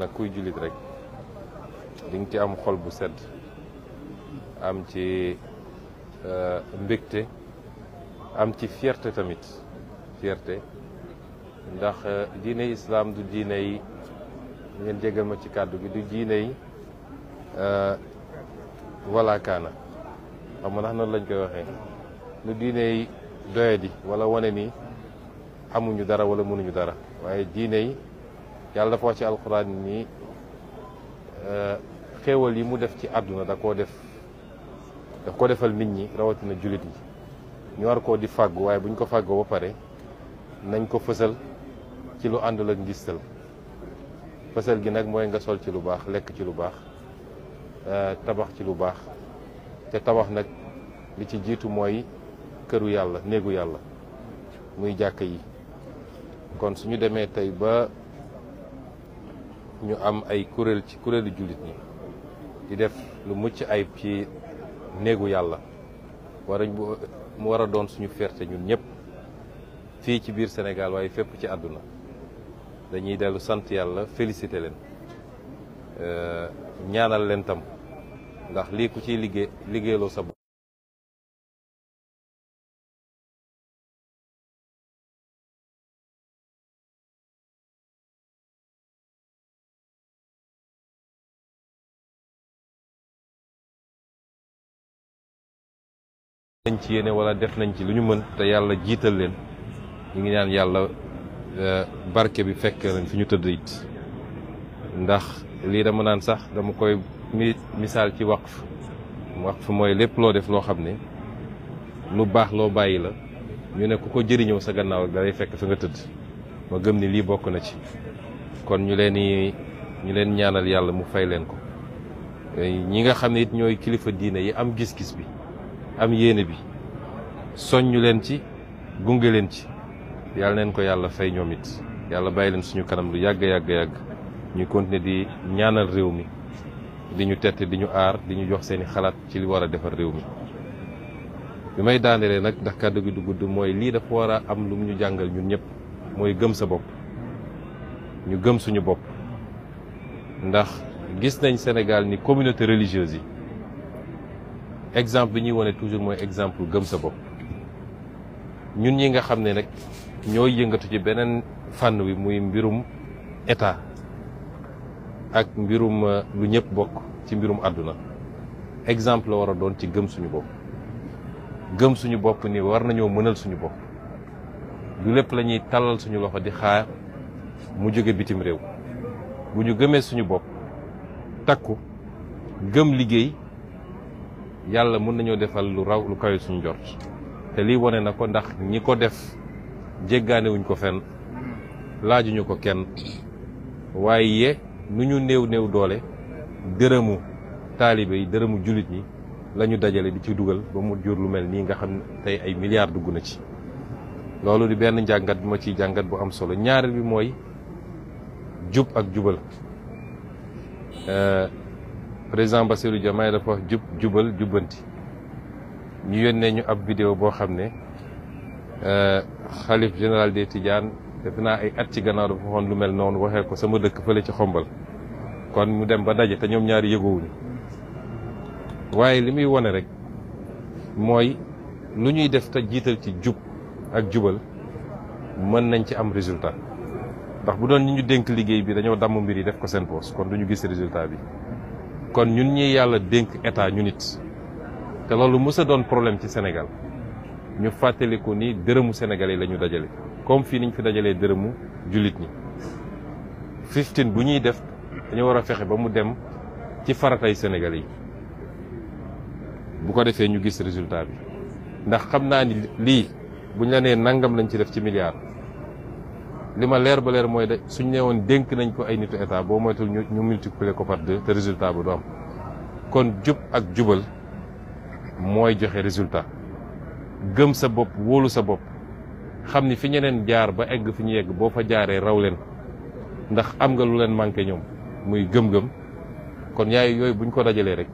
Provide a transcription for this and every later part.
nag kuy jullit rek di nga ci am xol bu sedd am ci mbégte am ci fierté tamit fierté ndax diine islam du diine yi ngeen jégal ma ci kàddu gi du diine yi wala kaana xam nga ndax noonu lañ koy waxee du diine yi doyadi wala wane ni amuñu dara wala mënuñu dara waaye diine yi yàlla dafa wax ci alxuraan ni xéewal yi mu def ci àdduna daf ko defal nit ñi rawatina jullit yi ñu war koo di fàggu waaye buñ ko fàggoo ba pare nañ ko fësal ci lu àndul ak ngistal fësal gi nag mooy nga sol ci lu baax lekk ci lu baax tabax ci lu baax te tabax nag li ci jiitu mooy këru yàlla néegu yàlla muy jàkk yi kon suñu demee tey ba ñu am ay kuréel ci kuréelu jullit ñi di def lu mucc ayib ci néegu yàlla mu war a doon suñu fierté ñun ñëpp fii ci biir Sénégal waaye fépp ci àdduna dañuy dellu sant yàlla félicité leen ñaanal leen tam ndax lii ku ciy liggéeyloo sa bopp nañ ci yéene wala def nañ ci lu ñu mën te yàlla jiital leen ñu ngi ñaan yàlla barke bi fekk nañ fi ñu tëdd it ndax lii dama naan sax dama koy misaal ci waqf mooy lépp loo def loo xam ne lu baax loo bàyyi la ñu ne ku ko jëriñoo sa gannaaw ak dalay fekk fi nga tëdd ma gëm ni lii bokk na ci kon ñu leen ñaanal yàlla mu fay leen ko ñi nga xam ne it ñooy kilifa diine yi am gis-gis bi am yéene bi soññu leen ci gunge leen ci yàlla neen ko yàlla fay ñoom it yàlla bàyyi leen suñu kanam lu yàgg ñu continuer di ñaanal réew mi di ñu tette di ñu aar di ñu jox seeni xalaat ci li war a defar réew mi bi may daanelee nag ndax kàddu gi du gudd mooy lii dafa war a am lu mu ñu jàngal ñun ñëpp mooy gëm sa bopp ñu gëm suñu bopp ndax gis nañ Sénégal ni communauté religieuse yi exemple bi ñuy wone toujours mooy exemple gëm sa bopp ñun ñi nga xam ne nag ñooy yëngatu ci beneen fànn wi muy mbirum état ak mbirum lu ñëpp bokk ci mbirum àdduna exemple la war a doon ci gëm suñu bopp ni war nañoo mënal suñu bopp du lépp la ñuy tàllal suñu loxo di xaar mu jóge bitim réew bu ñu gëmee suñu bopp takku gëm liggéey yàlla mën nañoo defal lu raw lu kawe suñu jort te lii wone na ko ndax ñi ko def jéggaanewuñ ko fenn laajuñu ko kenn waaye nu ñu néew doole dërëmu taalibe yi dërëmu jullit ñi la ñu dajale di ci dugal ba mu jur lu mel nii nga xam ne tey ay milliards dugg na ci loolu di benn njàngat bi ma ciy jàngat bu am solo ñaareel bi mooy jub ak jubal président Bassirou Diomaye dafa wax jubal jubbanti ñu yónnee ñu ab vidéo boo xam ne xalif général des Tidianes def naa ay at ci gannaaw dafa waxoon lu mel noonu waxee ko sama dëkk fële ci xombal kon mu dem ba daje te ñoom ñaari yëgoowuñu waaye li muy wone rek mooy lu ñuy def te jiital ci jub ak jubal mën nañ ci am résultat ndax bu doon ñi ñu dénk liggéey bi dañoo damm mbir yi def ko seen poos kon du ñu gis résultat bi kon ñun ñi yàlla dénk état ñu nit te loolu mës a doon problème ci Sénégal ñu fàttaliku ni dërëmu Sénégal yi la ñu dajale comme fii niñ fi dajalee dërëmu jullit ñi 15 bu ñuy def dañu war a fexe ba mu dem ci faratay Sénégal yi bu ko defee ñu gis résultat bi ndax xam naa ni lii buñ la nee nangam lañ ci def ci milliard li ma leer ba leer mooy de suñ ne woon dénk nañ ko ay nitu état boo moytul ñu multiplier ko par 2 te résultat bu du am kon jub ak jubal mooy joxe résultat gëm sa bopp wóolu sa bopp xam ni fi ñeneen jaar ba egg fi ñu yegg boo fa jaaree raw leen ndax am nga lu leen manqué ñoom muy gëm-gëm kon yooyu buñ ko dajalee rek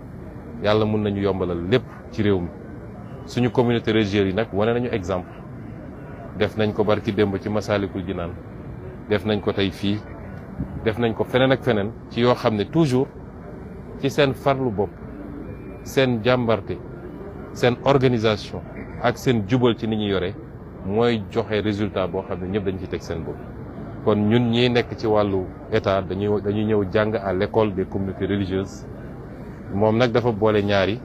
yàlla mun nañu yombalal lépp ci réew mi suñu communauté religieuse yi nag wane nañu exemple def nañ ko barki démb ci Masaalikul Jinaan def nañ ko tey fii def nañ ko feneen ak feneen ci yoo xam ne toujours ci seen farlu bopp seen jàmbarte seen organisation ak seen jubal ci ni ñu yore mooy joxe résultat boo xam ne ñëpp dañ ci teg seen bopp. kon ñun ñi nekk ci wàllu état dañuy ñëw jàng à l'école des communautés religieuses moom nag dafa boole ñaari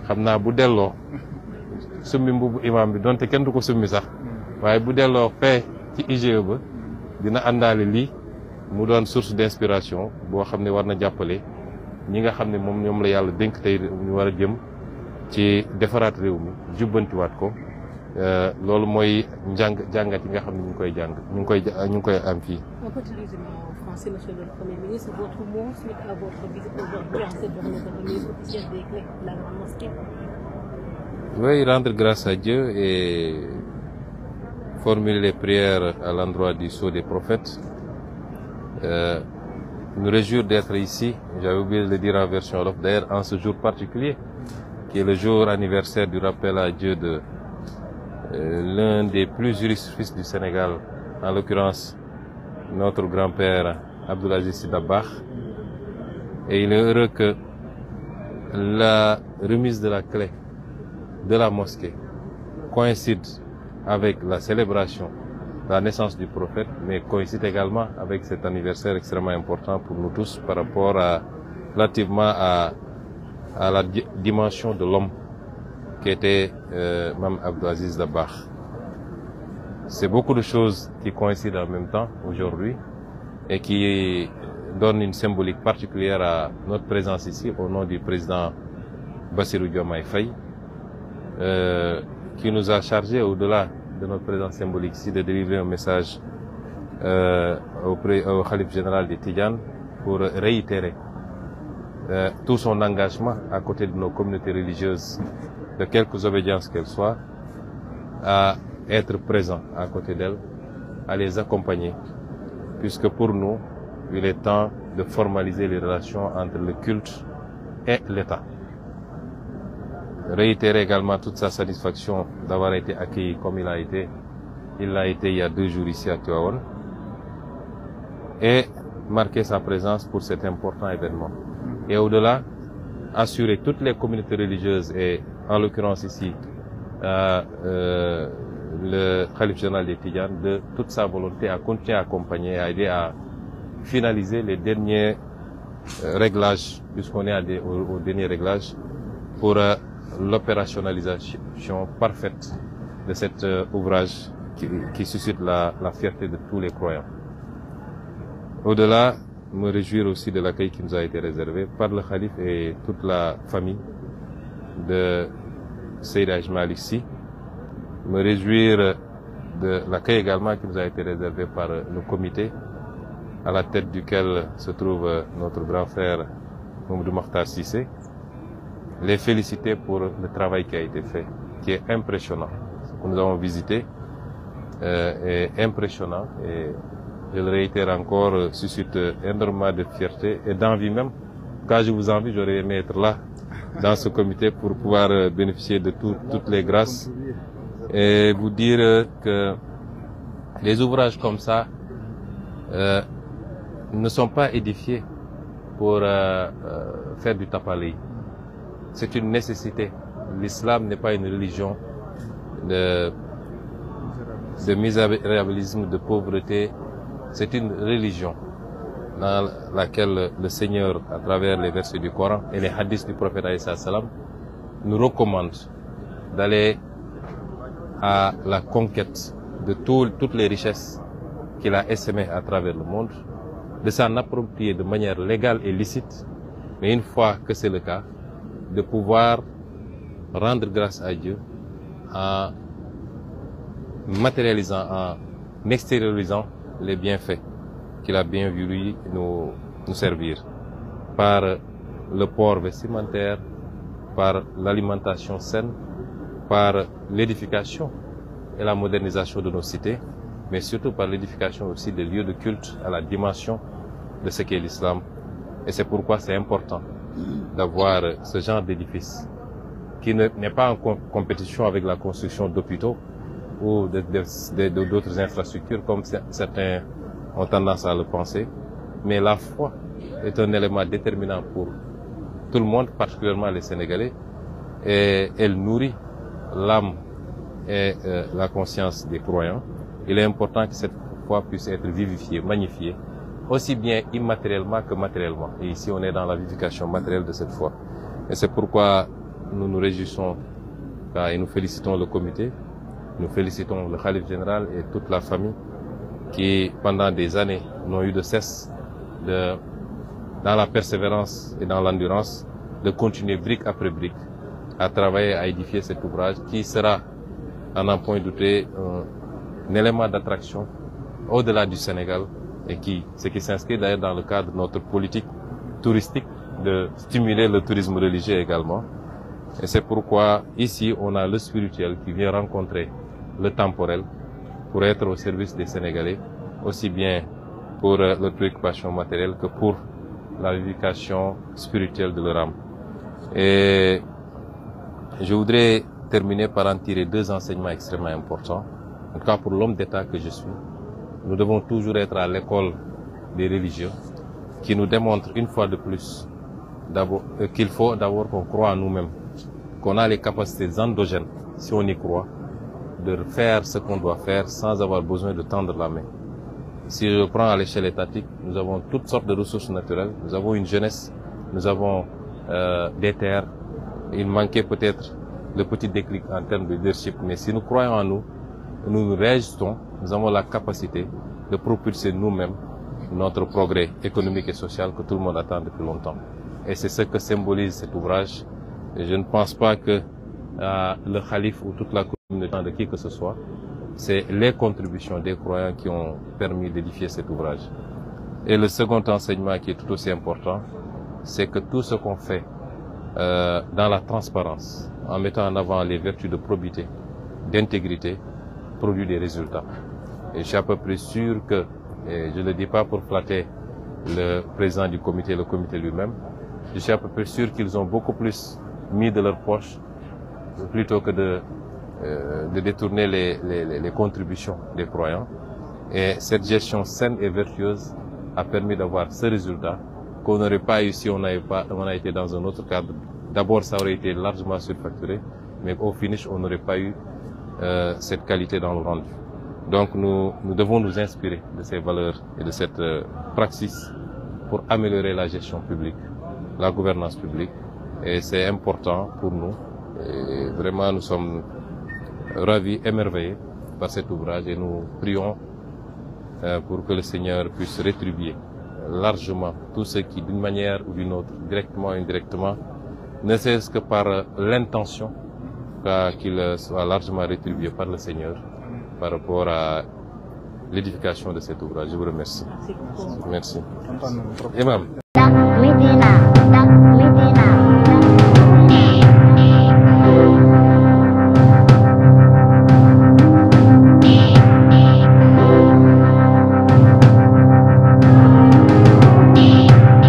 xam naa bu delloo summi mbubu imam bi donte kenn du ko summi sax waaye bu delloo fee ci IGE ba dina àndaale lii mu doon source d'inspiration boo xam ne war na jàppale ñi nga xam ne ñoom la yàlla dénk tey ñu war a jëm ci defaraat réew mi jubbantiwaat ko loolu mooy jàngat yi nga xam ne ñu ngi koy jàng ñu ngi koy am fii. On peut utiliser en français, monsieur le Premier ministre, votre mot suite à votre visite aujourd'hui en cette journée de remise officielle des clés de la grande mosquée. Oui, rendre grâce à Dieu et formuler les prières à l'endroit du sceau des prophètes. Nous réjouir d'être ici, j'avais oublié de le dire en version wolof, d'ailleurs en ce jour particulier, qui est le jour anniversaire du rappel à Dieu de l'un des plus illustres fils du Sénégal, en l'occurrence notre grand-père Abdoul Aziz Sy Dabakh. Et il est heureux que la remise de la clé de la mosquée coïncide avec la célébration de la naissance du prophète, mais coïncide également avec cet anniversaire extrêmement important pour nous tous par rapport relativement à la dimension de l'homme qui était Mame Abdou Aziz Dabakh. C'est beaucoup de choses qui coïncident en même temps aujourd'hui et qui donnent une symbolique particulière à notre présence ici au nom du président Bassirou Diomaye Faye, qui nous a chargé au-delà de notre présence symbolique ici de délivrer un message au khalife général des Tidjanes pour réitérer tout son engagement à côté de nos communautés religieuses, de quelque obédience qu'elles soient, à être présent à côté d'elles, à les accompagner, puisque pour nous, il est temps de formaliser les relations entre le culte et l'État. Réitérer également toute sa satisfaction d'avoir été accueilli comme il l'a été il y a 2 jours ici à Tivaouane, et marquer sa présence pour cet important événement. Et au-delà, assurer toutes les communautés religieuses et en l'occurrence ici le khalife général des Tidjanes de toute sa volonté à continuer à accompagner, à aider à finaliser les derniers réglages, puisqu'on est au dernier réglage, pour l'opérationnalisation parfaite de cet ouvrage qui suscite la fierté de tous les croyants. Au-delà, me réjouir aussi de l'accueil qui nous a été réservé par le khalife et toute la famille de Seydi Hadji Malick Sy. Me réjouir de l'accueil également qui nous a été réservé par le comité, à la tête duquel se trouve notre grand frère Mamadou Makhtar Cissé. Les féliciter pour le travail qui a été fait, qui est impressionnant. Ce que nous avons visité est impressionnant et je le réitère encore, suscite énormément de fierté et d'envie même. Quand je vous envie, j'aurais aimé être là, dans ce comité, pour pouvoir bénéficier de toutes les grâces et vous dire que les ouvrages comme ça ne sont pas édifiés pour faire du tapalé. C'est une nécessité. L'islam n'est pas une religion de misérabilisme, de pauvreté. C'est une religion dans laquelle le Seigneur, à travers les versets du Coran et les hadiths du prophète alayhi salam, nous recommande d'aller à la conquête de toutes les richesses qu'il a essaimées à travers le monde, de s'en approprier de manière légale et licite, mais une fois que c'est le cas, de pouvoir rendre grâce à Dieu en matérialisant, en extériorisant les bienfaits qu'il a bien voulu nous servir, par le port vestimentaire, par l'alimentation saine, par l'édification et la modernisation de nos cités, mais surtout par l'édification aussi des lieux de culte à la dimension de ce qu'est l'islam. Et c'est pourquoi c'est important d'avoir ce genre d'édifice qui n'est pas en compétition avec la construction d'hôpitaux ou d'autres infrastructures comme certains ont tendance à le penser, mais la foi est un élément déterminant pour tout le monde, particulièrement les Sénégalais, et elle nourrit l'âme et la conscience des croyants. Il est important que cette foi puisse être vivifiée, magnifiée, aussi bien immatériellement que matériellement. Et ici, on est dans la vivification matérielle de cette foi. Et c'est pourquoi nous nous réjouissons et nous félicitons le comité, nous félicitons le khalife général et toute la famille qui, pendant des années, n'ont eu de cesse dans la persévérance et dans l'endurance, de continuer brique après brique à travailler, à édifier cet ouvrage qui sera, à n'en point douter, un élément d'attraction au-delà du Sénégal et ce qui s'inscrit d'ailleurs dans le cadre de notre politique touristique de stimuler le tourisme religieux également. Et c'est pourquoi ici on a le spirituel qui vient rencontrer le temporel pour être au service des Sénégalais, aussi bien pour leur préoccupation matérielle que pour la vivification spirituelle de leur âme. Et je voudrais terminer par en tirer deux enseignements extrêmement importants. En tout cas pour l'homme d'État que je suis, nous devons toujours être à l'école des religieux qui nous démontre une fois de plus qu'il faut d'abord qu'on croit en nous-mêmes, qu'on a les capacités endogènes, si on y croit, de faire ce qu'on doit faire sans avoir besoin de tendre la main. Si je prends à l'échelle étatique, nous avons toutes sortes de ressources naturelles, nous avons une jeunesse, nous avons des terres. Il manquait peut-être le petit déclic en termes de leadership, mais si nous croyons en nous, nous réagissons, nous avons la capacité de propulser nous-mêmes notre progrès économique et social que tout le monde attend depuis longtemps. Et c'est ce que symbolise cet ouvrage. Et je ne pense pas que le khalife ou toute la communauté de qui que ce soit, c'est les contributions des croyants qui ont permis d'édifier cet ouvrage. Et le second enseignement qui est tout aussi important, c'est que tout ce qu'on fait dans la transparence, en mettant en avant les vertus de probité, d'intégrité, produit des résultats. Et je suis à peu près sûr que, et je ne le dis pas pour flatter le président du comité, le comité lui-même, je suis à peu près sûr qu'ils ont beaucoup plus mis de leur poche plutôt que de détourner les contributions des croyants. Et cette gestion saine et vertueuse a permis d'avoir ce résultat qu'on n'aurait pas eu si on a été dans un autre cadre. D'abord, ça aurait été largement surfacturé, mais au finish, on n'aurait pas eu cette qualité dans le rendu. Donc, nous devons nous inspirer de ces valeurs et de cette praxis pour améliorer la gestion publique, la gouvernance publique. Et c'est important pour nous. Et vraiment, nous sommes ravis, émerveillés par cet ouvrage et nous prions pour que le Seigneur puisse rétribuer largement tous ceux qui, d'une manière ou d'une autre, directement ou indirectement, ne serait-ce que par l'intention, qu'il soit largement rétribué par le Seigneur par rapport à l'édification de cet ouvrage. Je vous remercie. Merci beaucoup. Merci. Imam.